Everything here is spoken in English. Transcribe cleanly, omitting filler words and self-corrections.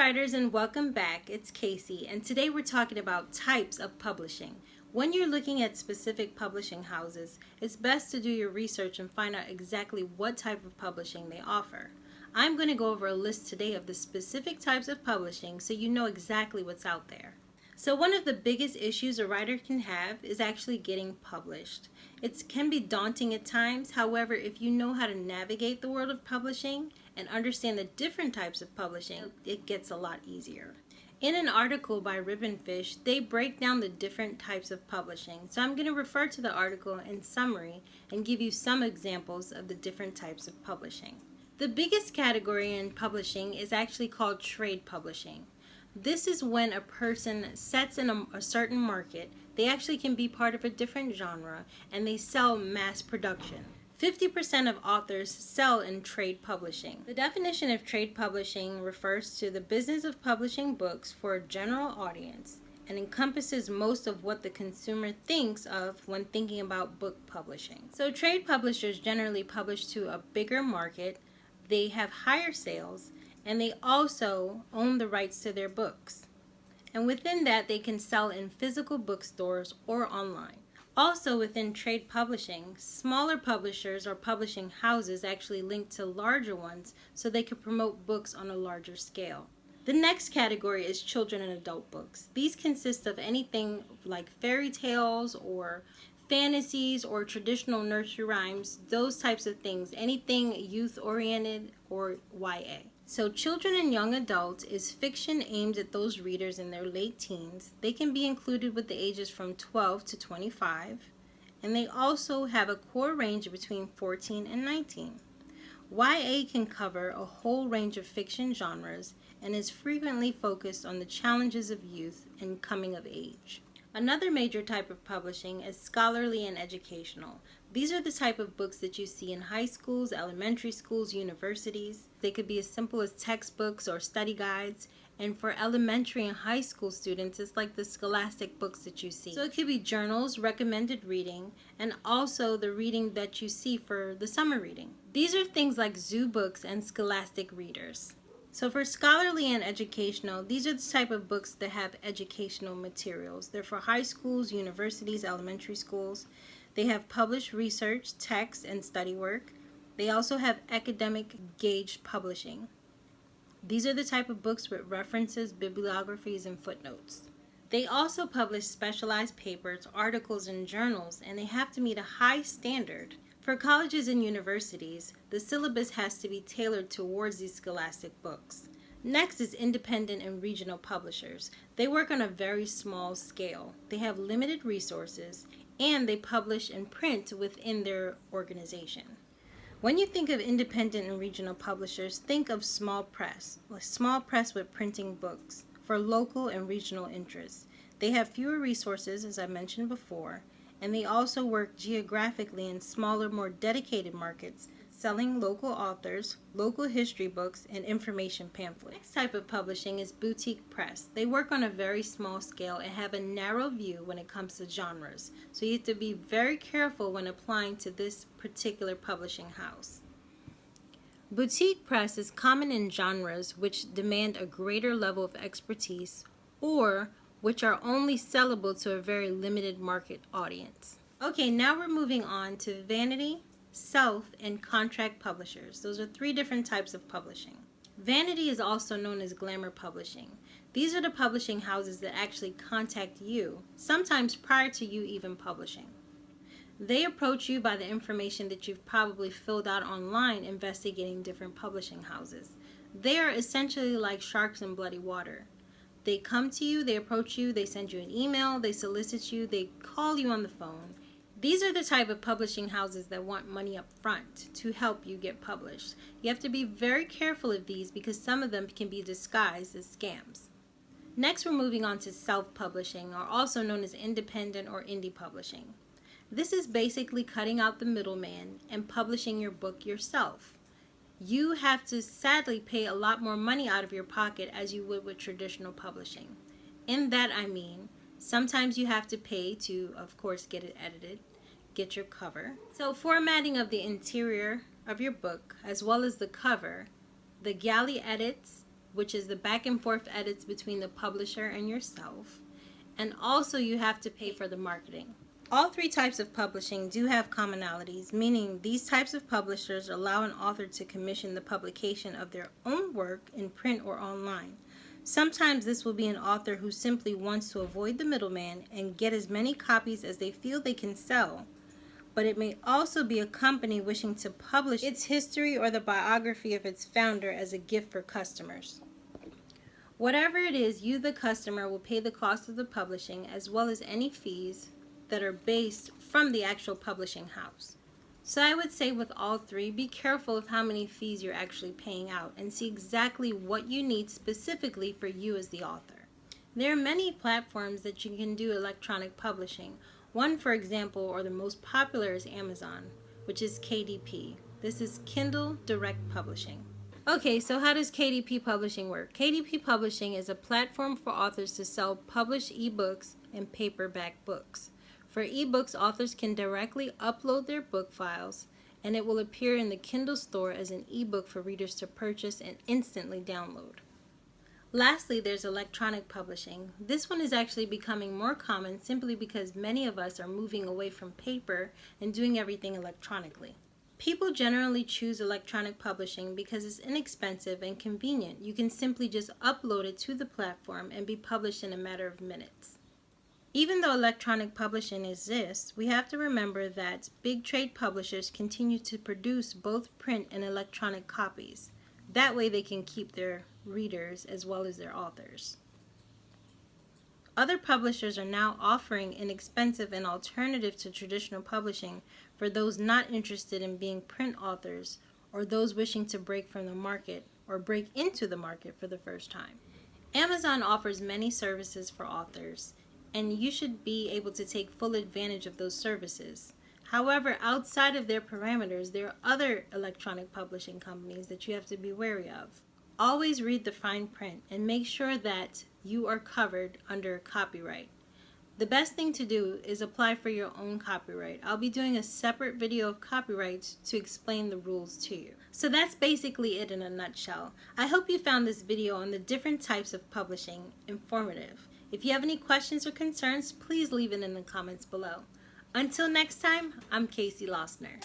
writers, and welcome back. It's Casey, and today we're talking about types of publishing. When you're looking at specific publishing houses, it's best to do your research and find out exactly what type of publishing they offer. I'm going to go over a list today of the specific types of publishing so you know exactly what's out there. So one of the biggest issues a writer can have is actually getting published. It can be daunting at times. However, if you know how to navigate the world of publishing and understand the different types of publishing, it gets a lot easier. In an article by Ribbonfish, they break down the different types of publishing. So I'm going to refer to the article in summary and give you some examples of the different types of publishing. The biggest category in publishing is actually called trade publishing. This is when a person sets in a certain market. They actually can be part of a different genre and they sell mass production. 50% of authors sell in trade publishing. The definition of trade publishing refers to the business of publishing books for a general audience and encompasses most of what the consumer thinks of when thinking about book publishing. So trade publishers generally publish to a bigger market, they have higher sales, and they also own the rights to their books. And within that, they can sell in physical bookstores or online. Also within trade publishing, smaller publishers or publishing houses actually link to larger ones so they can promote books on a larger scale. The next category is children and adult books. These consist of anything like fairy tales or fantasies or traditional nursery rhymes, those types of things, anything youth-oriented or YA. So children and young adults is fiction aimed at those readers in their late teens. They can be included with the ages from 12 to 25, and they also have a core range between 14 and 19. YA can cover a whole range of fiction genres and is frequently focused on the challenges of youth and coming of age. Another major type of publishing is scholarly and educational. These are the type of books that you see in high schools, elementary schools, universities. They could be as simple as textbooks or study guides. And for elementary and high school students, it's like the scholastic books that you see. So it could be journals, recommended reading, and also the reading that you see for the summer reading. These are things like zoo books and scholastic readers. So for scholarly and educational, these are the type of books that have educational materials. They're for high schools, universities, elementary schools. They have published research, text, and study work. They also have academic gauged publishing. These are the type of books with references, bibliographies, and footnotes. They also publish specialized papers, articles, and journals, and they have to meet a high standard. For colleges and universities, the syllabus has to be tailored towards these scholastic books. Next is independent and regional publishers. They work on a very small scale. They have limited resources, and they publish and print within their organization. When you think of independent and regional publishers, think of small press, like small press with printing books for local and regional interests. They have fewer resources, as I mentioned before, and they also work geographically in smaller, more dedicated markets, selling local authors, local history books, and information pamphlets. Next type of publishing is boutique press. They work on a very small scale and have a narrow view when it comes to genres, so you have to be very careful when applying to this particular publishing house. Boutique press is common in genres which demand a greater level of expertise or which are only sellable to a very limited market audience. Okay, now we're moving on to vanity, self, and contract publishers. Those are three different types of publishing. Vanity is also known as glamour publishing. These are the publishing houses that actually contact you, sometimes prior to you even publishing. They approach you by the information that you've probably filled out online investigating different publishing houses. They are essentially like sharks in bloody water. They come to you, they approach you, they send you an email, they solicit you, they call you on the phone. These are the type of publishing houses that want money up front to help you get published. You have to be very careful of these because some of them can be disguised as scams. Next, we're moving on to self-publishing, or also known as independent or indie publishing. This is basically cutting out the middleman and publishing your book yourself. You have to sadly pay a lot more money out of your pocket as you would with traditional publishing. In that I mean, sometimes you have to pay to, of course, get it edited, get your cover. So formatting of the interior of your book, as well as the cover, the galley edits, which is the back and forth edits between the publisher and yourself. And also you have to pay for the marketing. All three types of publishing do have commonalities, meaning these types of publishers allow an author to commission the publication of their own work in print or online. Sometimes this will be an author who simply wants to avoid the middleman and get as many copies as they feel they can sell. But it may also be a company wishing to publish its history or the biography of its founder as a gift for customers. Whatever it is, you, the customer, will pay the cost of the publishing as well as any fees that are based from the actual publishing house. So I would say with all three, be careful of how many fees you're actually paying out and see exactly what you need specifically for you as the author. There are many platforms that you can do electronic publishing. One, for example, or the most popular, is Amazon, which is KDP. This is Kindle Direct Publishing. Okay, so how does KDP Publishing work? KDP Publishing is a platform for authors to sell published ebooks and paperback books. For ebooks, authors can directly upload their book files, and it will appear in the Kindle store as an ebook for readers to purchase and instantly download. Lastly, there's electronic publishing. This one is actually becoming more common simply because many of us are moving away from paper and doing everything electronically. People generally choose electronic publishing because it's inexpensive and convenient. You can simply just upload it to the platform and be published in a matter of minutes. Even though electronic publishing exists, we have to remember that big trade publishers continue to produce both print and electronic copies. That way they can keep their readers as well as their authors. Other publishers are now offering inexpensive and alternative to traditional publishing for those not interested in being print authors or those wishing to break from the market or break into the market for the first time. Amazon offers many services for authors, and you should be able to take full advantage of those services. However, outside of their parameters, there are other electronic publishing companies that you have to be wary of. Always read the fine print and make sure that you are covered under copyright. The best thing to do is apply for your own copyright. I'll be doing a separate video of copyrights to explain the rules to you. So that's basically it in a nutshell. I hope you found this video on the different types of publishing informative. If you have any questions or concerns, please leave it in the comments below. Until next time, I'm Casey Losner.